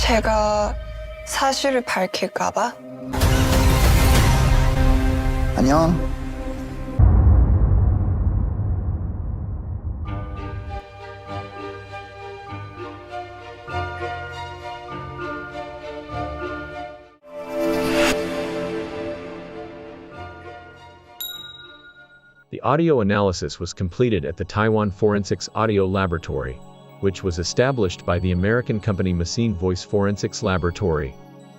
제가 사실을 밝힐까봐? 안녕. The audio analysis was completed at the Taiwan Forensics Audio Laboratory, which was established by the American company Machine Voice Forensics Laboratory.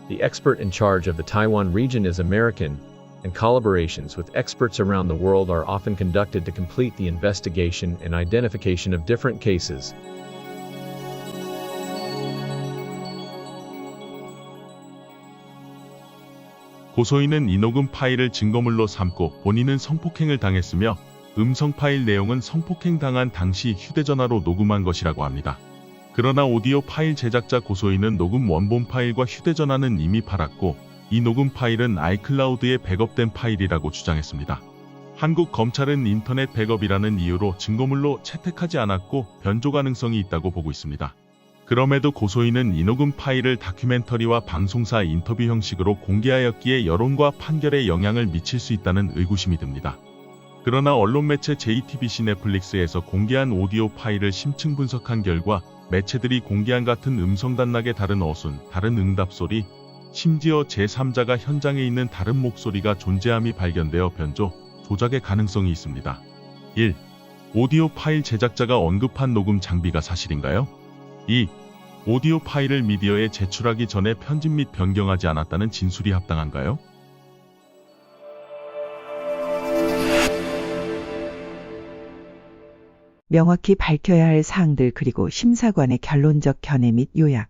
The expert in charge of the Taiwan region is American, and collaborations with experts around the world are often conducted to complete the investigation and identification of different cases. 고소인은 이 녹음 파일을 증거물로 삼고 본인은 성폭행을 당했으며 음성 파일 내용은 성폭행 당한 당시 휴대전화로 녹음한 것이라고 합니다. 그러나 오디오 파일 제작자 고소인은 녹음 원본 파일과 휴대전화는 이미 팔았고 이 녹음 파일은 아이클라우드에 백업된 파일이라고 주장했습니다. 한국 검찰은 인터넷 백업이라는 이유로 증거물로 채택하지 않았고 변조 가능성이 있다고 보고 있습니다. 그럼에도 고소인은 이 녹음 파일을 다큐멘터리와 방송사 인터뷰 형식으로 공개하였기에 여론과 판결에 영향을 미칠 수 있다는 의구심이 듭니다. 그러나 언론 매체 JTBC 넷플릭스에서 공개한 오디오 파일을 심층 분석한 결과 매체들이 공개한 같은 음성 단락의 다른 어순, 다른 응답 소리, 심지어 제3자가 현장에 있는 다른 목소리가 존재함이 발견되어 변조, 조작의 가능성이 있습니다. 1. 오디오 파일 제작자가 언급한 녹음 장비가 사실인가요? 2. 오디오 파일을 미디어에 제출하기 전에 편집 및 변경하지 않았다는 진술이 합당한가요? 명확히 밝혀야 할 사항들 그리고 심사관의 결론적 견해 및 요약.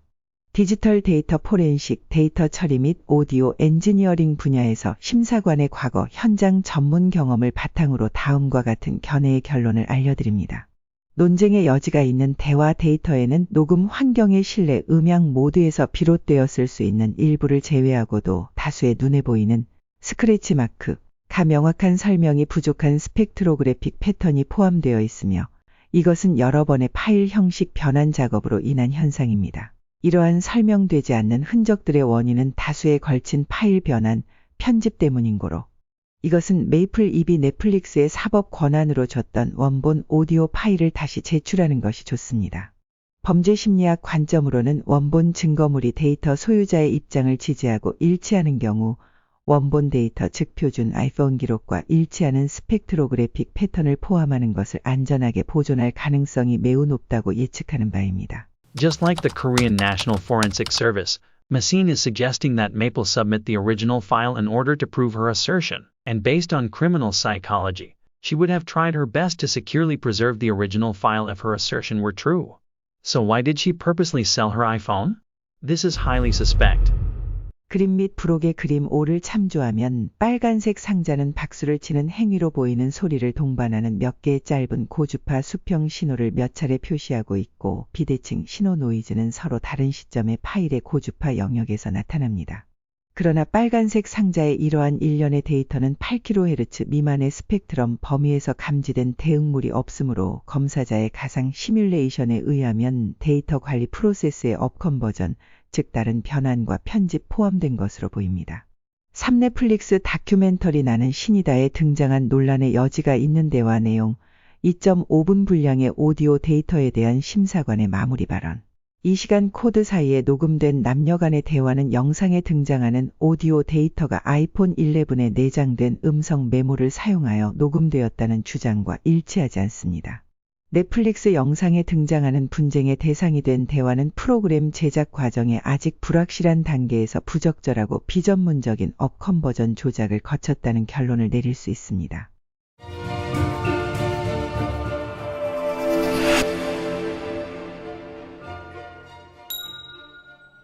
디지털 데이터 포렌식 데이터 처리 및 오디오 엔지니어링 분야에서 심사관의 과거 현장 전문 경험을 바탕으로 다음과 같은 견해의 결론을 알려드립니다. 논쟁의 여지가 있는 대화 데이터에는 녹음 환경의 실내 음향 모드에서 비롯되었을 수 있는 일부를 제외하고도 다수의 눈에 보이는 스크래치 마크, 가 명확한 설명이 부족한 스펙트로그래픽 패턴이 포함되어 있으며 이것은 여러 번의 파일 형식 변환 작업으로 인한 현상입니다. 이러한 설명되지 않는 흔적들의 원인은 다수에 걸친 파일 변환, 편집 때문인고로 이것은 메이플 입이 넷플릭스의 사법 권한으로 줬던 원본 오디오 파일을 다시 제출하는 것이 좋습니다. 범죄심리학 관점으로는 원본 증거물이 데이터 소유자의 입장을 지지하고 일치하는 경우 원본 데이터 즉 표준 아이폰 기록과 일치하는 스펙트로그래픽 패턴을 포함하는 것을 안전하게 보존할 가능성이 매우 높다고 예측하는 바입니다. Just like the Korean National Forensic Service, Machine is suggesting that Maple submit the original file in order to prove her assertion, and based on criminal psychology, she would have tried her best to securely preserve the original file if her assertion were true. So why did she purposely sell her iPhone? This is highly suspect. 그림 및 부록의 그림 5를 참조하면 빨간색 상자는 박수를 치는 행위로 보이는 소리를 동반하는 몇 개의 짧은 고주파 수평 신호를 몇 차례 표시하고 있고 비대칭 신호 노이즈는 서로 다른 시점의 파일의 고주파 영역에서 나타납니다. 그러나 빨간색 상자의 이러한 일련의 데이터는 8kHz 미만의 스펙트럼 범위에서 감지된 대응물이 없으므로 검사자의 가상 시뮬레이션에 의하면 데이터 관리 프로세스의 업컨버전, 즉 다른 변환과 편집 포함된 것으로 보입니다. 3. 넷플릭스 다큐멘터리 나는 신이다에 등장한 논란의 여지가 있는 대화 내용 2.5분 분량의 오디오 데이터에 대한 심사관의 마무리 발언. 이 시간 코드 사이에 녹음된 남녀 간의 대화는 영상에 등장하는 오디오 데이터가 아이폰 11에 내장된 음성 메모를 사용하여 녹음되었다는 주장과 일치하지 않습니다. 넷플릭스 영상에 등장하는 분쟁의 대상이 된 대화는 프로그램 제작 과정에 아직 불확실한 단계에서 부적절하고 비전문적인 업컨버전 조작을 거쳤다는 결론을 내릴 수 있습니다.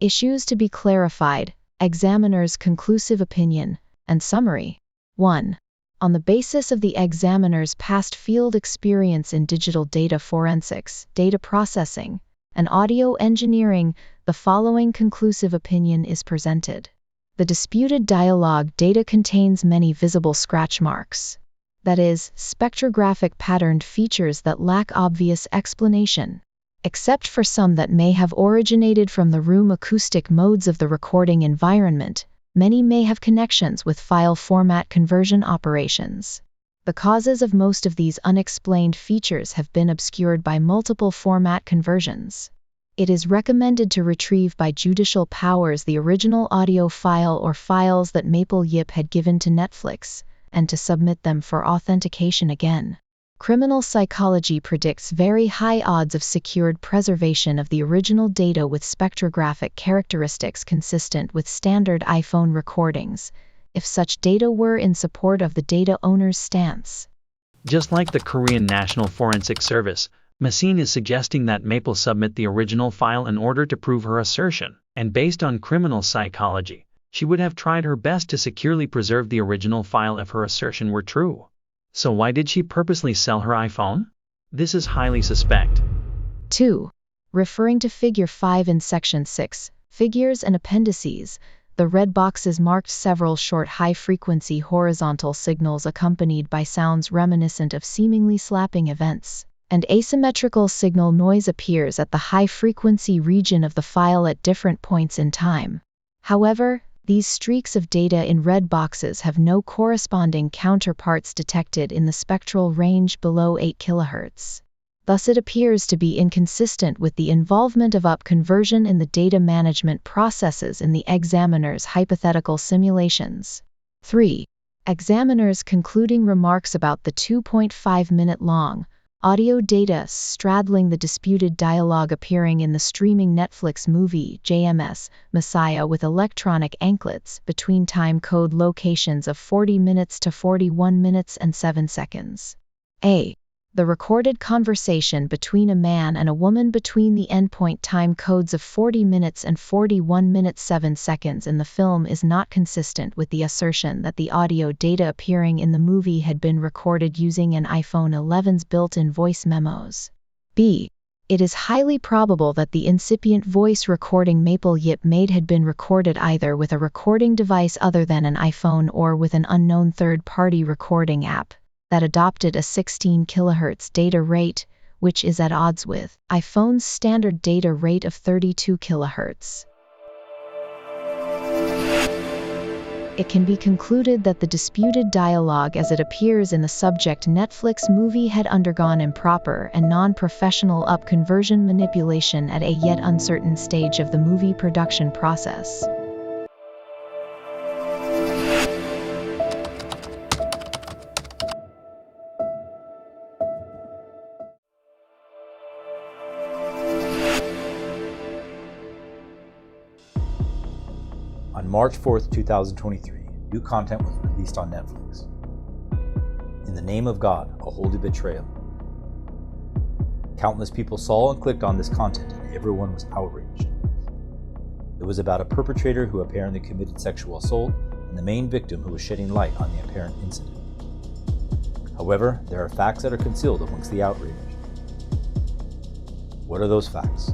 Issues to be clarified, examiner's conclusive opinion, and summary. 1. On the basis of the examiner's past field experience in digital data forensics, data processing, and audio engineering, the following conclusive opinion is presented. The disputed dialogue data contains many visible scratch marks. That is, spectrographic patterned features that lack obvious explanation. Except for some that may have originated from the room acoustic modes of the recording environment, many may have connections with file format conversion operations. The causes of most of these unexplained features have been obscured by multiple format conversions. It is recommended to retrieve by judicial powers the original audio file or files that Maple Yip had given to Netflix, and to submit them for authentication again. Criminal psychology predicts very high odds of secured preservation of the original data with spectrographic characteristics consistent with standard iPhone recordings, if such data were in support of the data owner's stance. Just like the Korean National Forensic Service, Machine is suggesting that Maple submit the original file in order to prove her assertion, and based on criminal psychology, she would have tried her best to securely preserve the original file if her assertion were true. So why did she purposely sell her iPhone? This is highly suspect. 2. Referring to Figure 5 in Section 6, Figures and Appendices, the red boxes marked several short high-frequency horizontal signals accompanied by sounds reminiscent of seemingly slapping events. And asymmetrical signal noise appears at the high-frequency region of the file at different points in time. However, these streaks of data in red boxes have no corresponding counterparts detected in the spectral range below 8 kHz. Thus it appears to be inconsistent with the involvement of up conversion in the data management processes in the examiner's hypothetical simulations. 3. Examiner's concluding remarks about the 2.5-minute-long audio data straddling the disputed dialogue appearing in the streaming Netflix movie JMS, Messiah with electronic anklets between time code locations of 40 minutes to 41 minutes and 7 seconds. A. The recorded conversation between a man and a woman between the endpoint time codes of 40 minutes and 41 minutes 7 seconds in the film is not consistent with the assertion that the audio data appearing in the movie had been recorded using an iPhone 11's built-in voice memos. B. It is highly probable that the incipient voice recording Maple Yip made had been recorded either with a recording device other than an iPhone or with an unknown third-party recording app that adopted a 16 kHz data rate, which is at odds with iPhone's standard data rate of 32 kHz. It can be concluded that the disputed dialogue as it appears in the subject Netflix movie had undergone improper and non-professional up-conversion manipulation at a yet uncertain stage of the movie production process. On March 4th, 2023, new content was released on Netflix. In the Name of God, a Holy Betrayal. Countless people saw and clicked on this content, and everyone was outraged. It was about a perpetrator who apparently committed sexual assault and the main victim who was shedding light on the apparent incident. However, there are facts that are concealed amongst the outrage. What are those facts?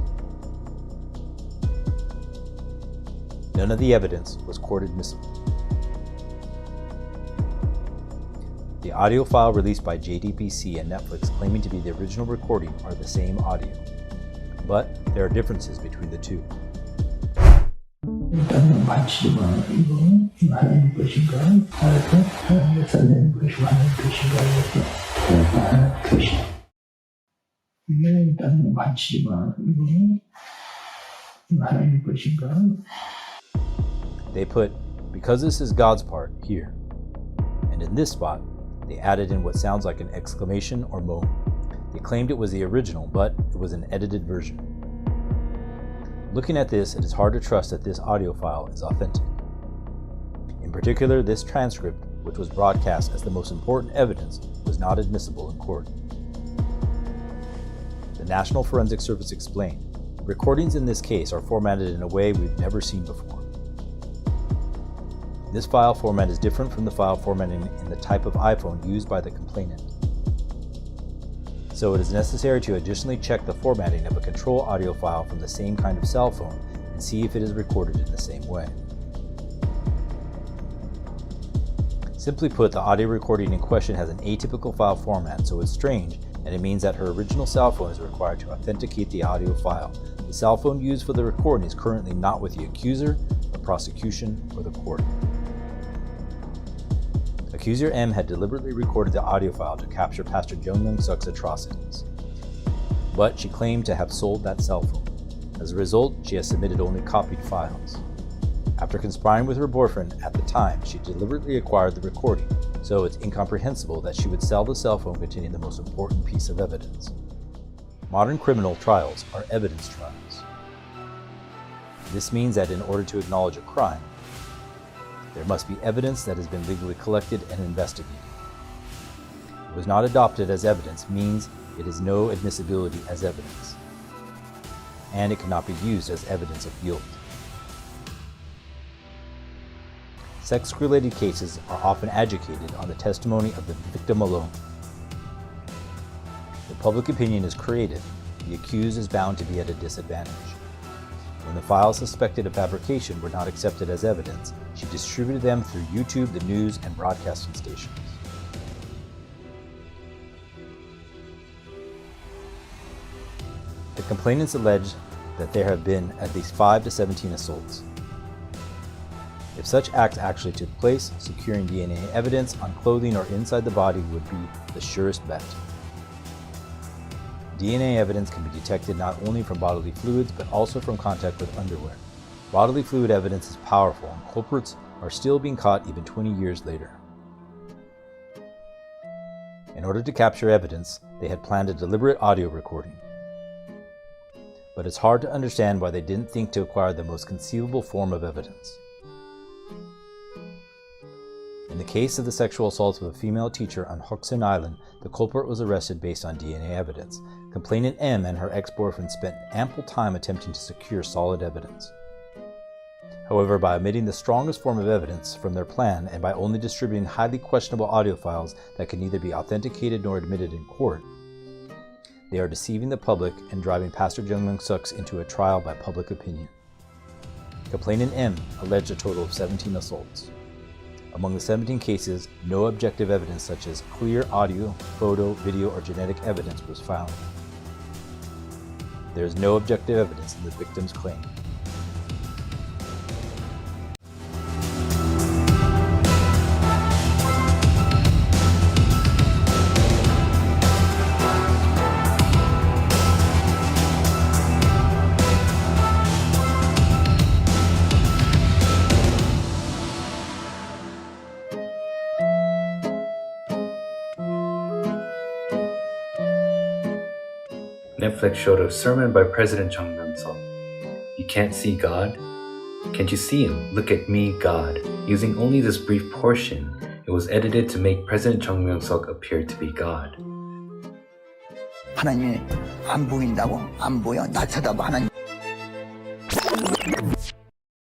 None of the evidence was court-admissible. The audio file released by JTBC and Netflix claiming to be the original recording are the same audio, but there are differences between the two. They put, because this is God's part, here. And in this spot, they added in what sounds like an exclamation or moan. They claimed it was the original, but it was an edited version. Looking at this, it is hard to trust that this audio file is authentic. In particular, this transcript, which was broadcast as the most important evidence, was not admissible in court. The National Forensic Service explained, recordings in this case are formatted in a way we've never seen before. This file format is different from the file formatting in the type of iPhone used by the complainant. So it is necessary to additionally check the formatting of a control audio file from the same kind of cell phone and see if it is recorded in the same way. Simply put, the audio recording in question has an atypical file format, so it's strange and it means that her original cell phone is required to authenticate the audio file. The cell phone used for the recording is currently not with the accuser, the prosecution, or the court. Accuser M had deliberately recorded the audio file to capture Pastor Jeong-Seok's atrocities, but she claimed to have sold that cell phone. As a result, she has submitted only copied files. After conspiring with her boyfriend at the time, she deliberately acquired the recording, so it's incomprehensible that she would sell the cell phone containing the most important piece of evidence. Modern criminal trials are evidence trials. This means that in order to acknowledge a crime, there must be evidence that has been legally collected and investigated. It was not adopted as evidence means it has no admissibility as evidence, and it cannot be used as evidence of guilt. Sex-related cases are often adjudicated on the testimony of the victim alone. When public opinion is created, the accused is bound to be at a disadvantage. When the files suspected of fabrication were not accepted as evidence, she distributed them through YouTube, the news, and broadcasting stations. The complainants allege that there have been at least 5 to 17 assaults. If such acts actually took place, securing DNA evidence on clothing or inside the body would be the surest bet. DNA evidence can be detected not only from bodily fluids, but also from contact with underwear. Bodily fluid evidence is powerful, and culprits are still being caught even 20 years later. In order to capture evidence, they had planned a deliberate audio recording. But it's hard to understand why they didn't think to acquire the most conceivable form of evidence. In the case of the sexual assault of a female teacher on Hokseon Island, the culprit was arrested based on DNA evidence. Complainant M and her ex-boyfriend spent ample time attempting to secure solid evidence. However, by omitting the strongest form of evidence from their plan and by only distributing highly questionable audio files that can neither be authenticated nor admitted in court, they are deceiving the public and driving Pastor Jeong-Seok into a trial by public opinion. Complainant M alleged a total of 17 assaults. Among the 17 cases, no objective evidence such as clear audio, photo, video, or genetic evidence was found. There is no objective evidence in the victim's claim. Netflix showed a sermon by President Jeong. You can't see God? Can't you see him? Look at me, God. Using only this brief portion, it was edited to make President Jeong appear to be God. 하나님이 안 보인다고? 안 보여? 나 쳐다봐 하나님.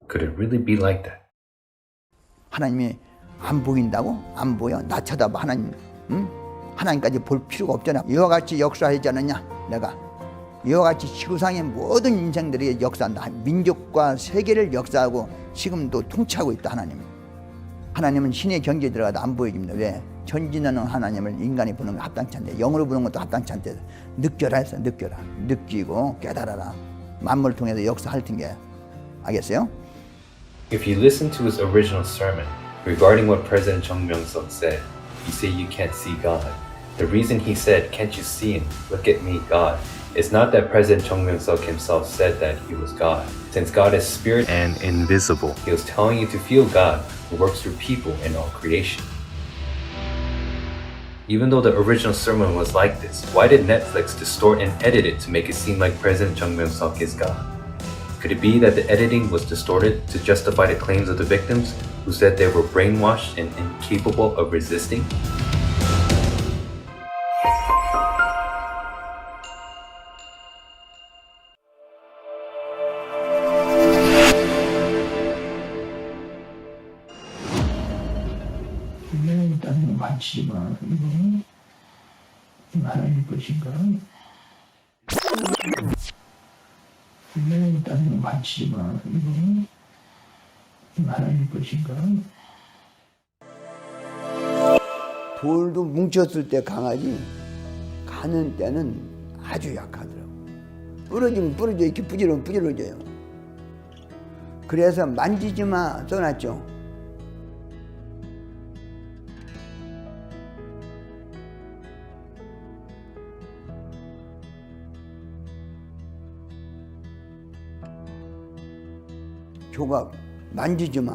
Could it really be like that? 하나님이 안 보인다고? 안 보여? 나 쳐다봐 하나님. 응? 하나님까지 볼 필요가 없잖아. 이와 같이 역사하지 않느냐? 내가 이와 같이 지구상의 모든 인생들이 역사한다. 민족과 세계를 역사하고 지금도 통치하고 있다. 하나님은 신의 경지에 들어가도 안 보여집니다. 왜? 전지전능 하나님을 인간이 보는 거 합당치 않대. 영으로 보는 것도 합당치 않대. 느껴라 했어. 느껴라. 느끼고 깨달아라. 만물을 통해서 역사할 텐게. 알겠어요? If you listen to his original sermon regarding what President Jeong said, you say you can't see God. The reason he said, can't you see him? Look at me, God. It's not that President Jeong himself said that he was God. Since God is spirit and invisible, he was telling you to feel God who works through people in all creation. Even though the original sermon was like this, why did Netflix distort and edit it to make it seem like President Jeong is God? Could it be that the editing was distorted to justify the claims of the victims who said they were brainwashed and incapable of resisting? 하나님 관심은 하나님 것인가? 분명히 따르는 관심은 하나님 것인가? 돌도 뭉쳤을 때 강하지 하는 때는 아주 약하더라고. 부러지면 부러져, 이렇게 부지런면 부지러져요. 그래서 만지지 마 써놨죠. 조각 만지지 마.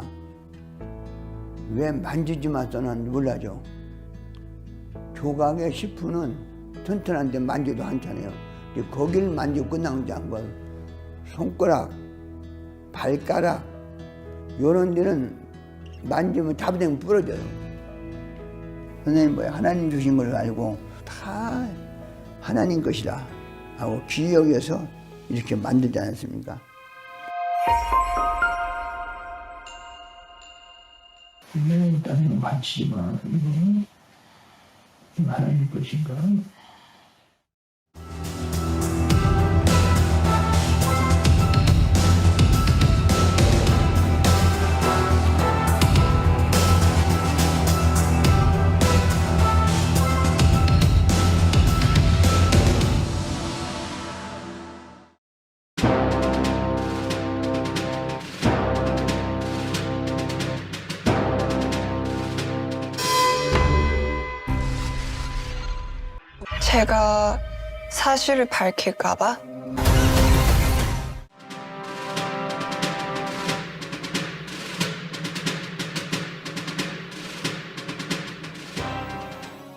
왜 만지지 마 써놨는지 몰라죠. 조각의 시프는 튼튼한데 만져도 한찮아요. 거기를 만지고 끝나는 줄 안 걸. 손가락, 발가락 이런 데는 만지면 잡아당기면 부러져요. 선생님 뭐야, 하나님 주신 걸 알고 다 하나님 것이다 하고 귀히 여겨서 이렇게 만들지 않았습니까? 분명히 땅에 만지지 마. 이거는 하나님 것인가? 제가 사실을 밝힐까봐?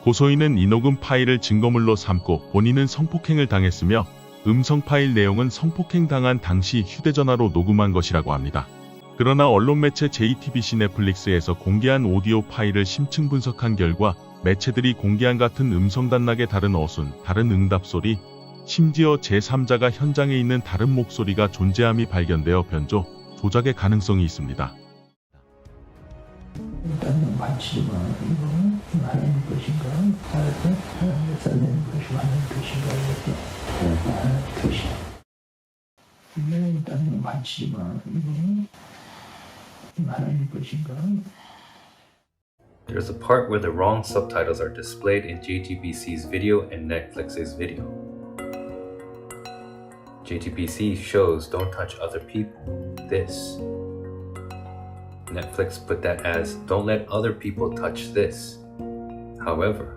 고소인은 이 녹음 파일을 증거물로 삼고 본인은 성폭행을 당했으며 음성 파일 내용은 성폭행 당한 당시 휴대전화로 녹음한 것이라고 합니다. 그러나 언론 매체 JTBC 넷플릭스에서 공개한 오디오 파일을 심층 분석한 결과 매체들이 공개한 같은 음성 단락의 다른 어순, 다른 응답 소리, 심지어 제3자가 현장에 있는 다른 목소리가 존재함이 발견되어 변조, 조작의 가능성이 있습니다. 땅에 만지지 마. 이거는 하나님 것인가? 하나님의 살리는 것이 하나님 것인가? 이것도 하나님 것이야. 분명히 땅에 만지지 마. 이거는 하나님 것인가? There's a part where the wrong subtitles are displayed in JTBC's video and Netflix's video. JTBC shows don't touch other people, this. Netflix put that as don't let other people touch this. However,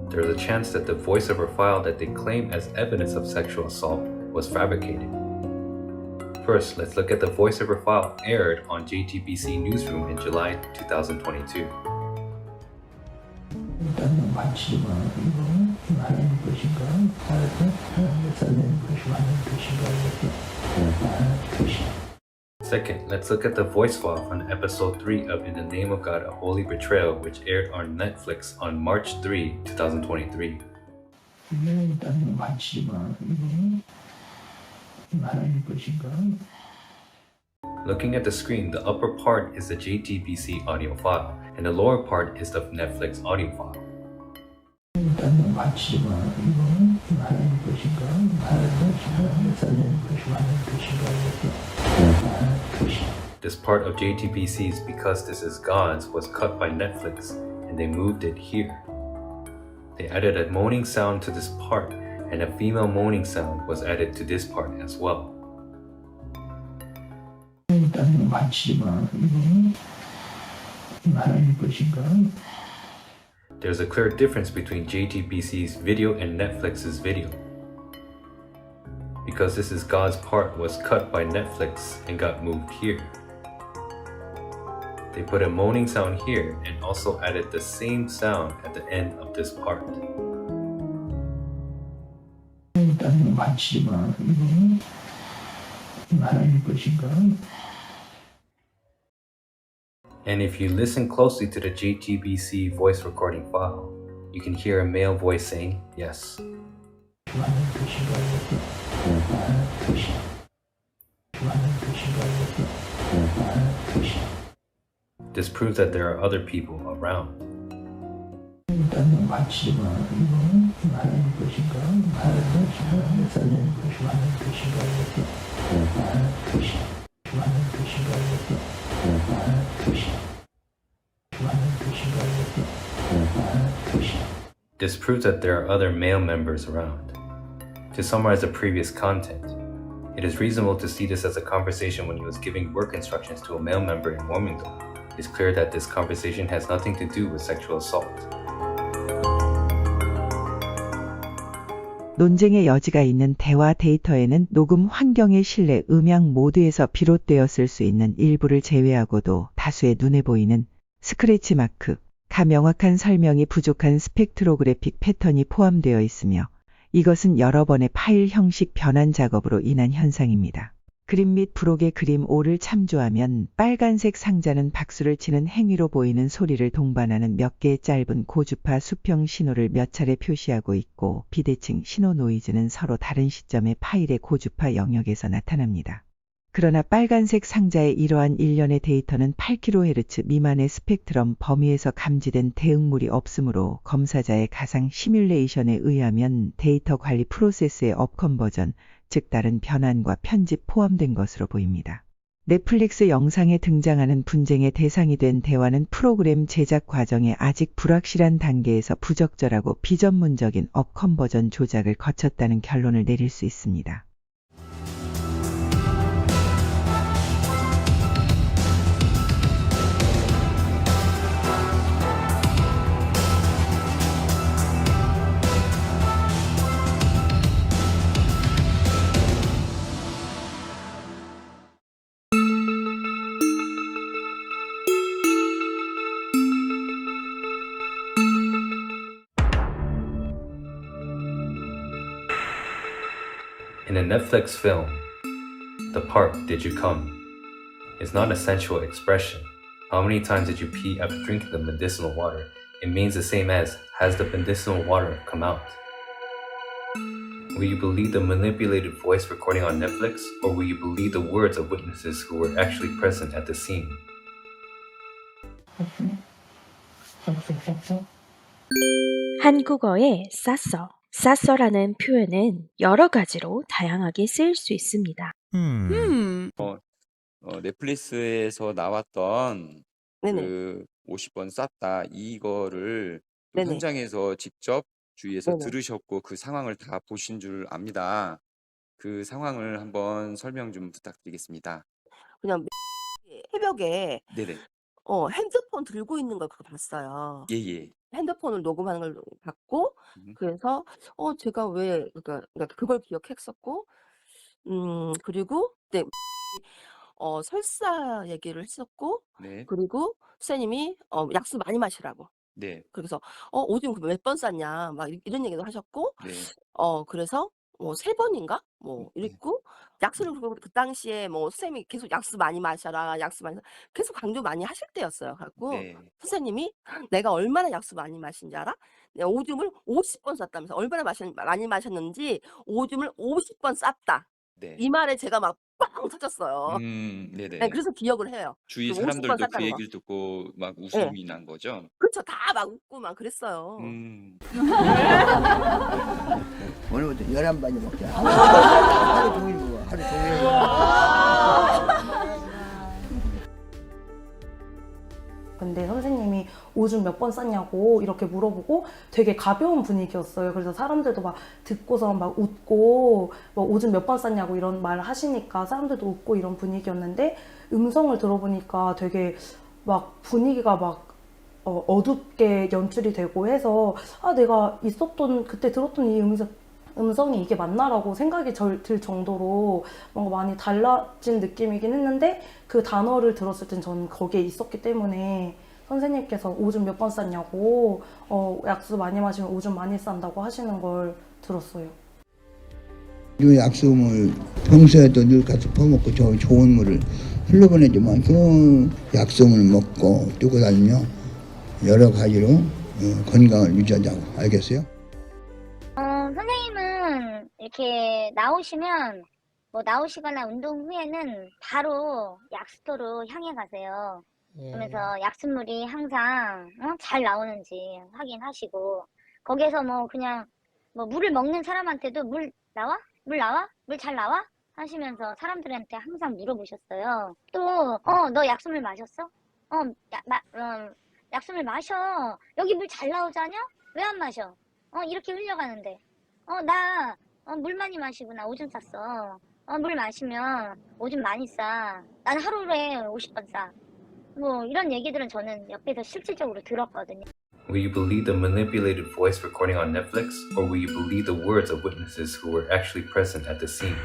there's a chance that the voiceover file that they claim as evidence of sexual assault was fabricated. First, let's look at the voiceover file aired on JTBC Newsroom in July 2022. 땅에 만지지 마. 이거는 하나님 것인가? 하나님의 살리는 것이 하나님 것인가? 이것도 하나님 것이야. Second, let's look at the voice file from episode 3 of In the Name of God, A Holy Betrayal, which aired on Netflix on March 3, 2023. 분명히 땅에 만지지 마. 이거는 하나님 것인가? Looking at the screen, the upper part is the JTBC audio file, and the lower part is the Netflix audio file. 땅에 만지지 마. 이거는 하나님 것인가? 하나님의 살리는 것이 하나님 것인가? 이것도 하나님 것이야. This part of JTBC's Because This Is God's was cut by Netflix, and they moved it here. They added a moaning sound to this part, and a female moaning sound was added to this part as well. 땅에 만지지 마. 이거는 하나님 것인가? There's a clear difference between JTBC's video and Netflix's video. Because This Is God's part was cut by Netflix and got moved here. They put a moaning sound here and also added the same sound at the end of this part. 땅에 만지지 마. 이거는 하나님 것인가? And if you listen closely to the JTBC voice recording file, you can hear a male voice saying yes. 하나님 것인가? 이것도 하나님 것이야. 하나님 것인가? 이것도 하나님 것이야. This proves that there are other people around. 땅에 만지지 마. 이거는 하나님 것인가? 하나님의 살리는 것이 하나님 것인가? 이것도 하나님 것이야. 하나님 것인가? 이것도 하나님 것이야. 하나님 것인가? 이것도 하나님 것이야. This proves that there are other male members around. To summarize the previous content, it is reasonable to see this as a conversation when he was giving work instructions to a male member in warmingdom. It's clear that this conversation has nothing to do with sexual assault. 논쟁의 여지가 있는 대화 데이터에는 녹음 환경의 실내 음향 모드에서 비롯되었을 수 있는 일부를 제외하고도 다수의 눈에 보이는 스크래치 마크, 가 명확한 설명이 부족한 스펙트로그래픽 패턴이 포함되어 있으며 이것은 여러 번의 파일 형식 변환 작업으로 인한 현상입니다. 그림 및 부록의 그림 5를 참조하면 빨간색 상자는 박수를 치는 행위로 보이는 소리를 동반하는 몇 개의 짧은 고주파 수평 신호를 몇 차례 표시하고 있고 비대칭 신호 노이즈는 서로 다른 시점의 파일의 고주파 영역에서 나타납니다. 그러나 빨간색 상자의 이러한 일련의 데이터는 8kHz 미만의 스펙트럼 범위에서 감지된 대응물이 없으므로 검사자의 가상 시뮬레이션에 의하면 데이터 관리 프로세스의 업컨버전, 즉 다른 변환과 편집 포함된 것으로 보입니다. 넷플릭스 영상에 등장하는 분쟁의 대상이 된 대화는 프로그램 제작 과정에 아직 불확실한 단계에서 부적절하고 비전문적인 업컨버전 조작을 거쳤다는 결론을 내릴 수 있습니다. In a Netflix film, the part "Did you come?" is not a sensual expression. How many times did you pee after drinking the medicinal water? It means the same as has the medicinal water come out? Will you believe the manipulated voice recording on Netflix, or will you believe the words of witnesses who were actually present at the scene? 한국어의 쌌어. 쌌어라는 표현은 여러 가지로 다양하게 쓰일 수 있습니다. 넷플릭스에서 나왔던 네네. 그 50번 쌌다 이거를 또 네네. 현장에서 직접 주위에서 네네. 들으셨고 그 상황을 다 보신 줄 압니다. 그 상황을 한번 설명 좀 부탁드리겠습니다. 그냥 새벽에 네네. 핸드폰 들고 있는 걸 그거 봤어요. 예예. 핸드폰을 녹음하는 걸 봤고 그래서 제가 왜 그러니까 그걸 기억했었고 그리고 네 설사 얘기를 했었고 네. 그리고 선생님이 약수 많이 마시라고. 네. 그래서 오줌 몇 번 쌌냐 막 이런 얘기도 하셨고 네. 그래서 3번인가 뭐 네. 이랬고 약수를 그 당시에 뭐 선생님이 계속 약수 많이 마셔라 약수 많이 계속 강조 많이 하실 때였어요. 갖고 네. 선생님이 내가 얼마나 약수 많이 마신지 알아? 내가 오줌을 50번 쌌다면서 얼마나 많이 마셨는지 오줌을 50번 쌌다. 네. 이 말에 제가 막 빵 터졌어요. 네, 네네. 그래서 기억을 해요. 주위 그 50번 사람들도 그 쌌다는 거. 얘기를 듣고 막 예. 웃음이 난 거죠? 그렇죠. 다 막 웃고 막 그랬어요. 오늘부터 11번이 먹자. 하루 종일 먹어. 하루 종일 먹어. 근데 선생님이 오줌 몇 번 쌌냐고 이렇게 물어보고 되게 가벼운 분위기였어요. 그래서 사람들도 막 듣고서 막 웃고 뭐 오줌 몇 번 쌌냐고 이런 말을 하시니까 사람들도 웃고 이런 분위기였는데 음성을 들어보니까 되게 막 분위기가 막 어둡게 연출이 되고 해서 내가 그때 들었던 이 음성이 이게 맞나라고 생각이 들 정도로 뭔가 많이 달라진 느낌이긴 했는데 그 단어를 들었을 땐 저는 거기에 있었기 때문에 선생님께서 오줌 몇 번 쌌냐고 약수 많이 마시면 오줌 많이 싼다고 하시는 걸 들었어요. 이 약수물 평소에도 늘 가서 퍼먹고 좋은 물을 흘러보내지만 그 약수물 먹고 뛰고 다니며 여러 가지로 건강을 유지하자고. 알겠어요? 선생님은 이렇게 나오시면 나오시거나 운동 후에는 바로 약수터로 향해 가세요. 그러면서 약수물이 항상 잘 나오는지 확인하시고 거기에서 그냥 물을 먹는 사람한테도 물 나와? 물 나와? 물 잘 나와? 하시면서 사람들한테 항상 물어보셨어요. 또 너 약수물 마셨어? 약수물 마셔. 여기 물 잘 나오지 않냐? 왜 안 마셔? 이렇게 흘려가는데 나 물 많이 마시고 나 오줌 쌌어. 물 마시면 오줌 많이 싸. 난 하루에 50번 싸. 뭐 이런 얘기들은 저는 옆에서 실질적으로 들었거든요. Will you believe the manipulated voice recording on Netflix, or will you believe the words of witnesses who were actually present at the scene?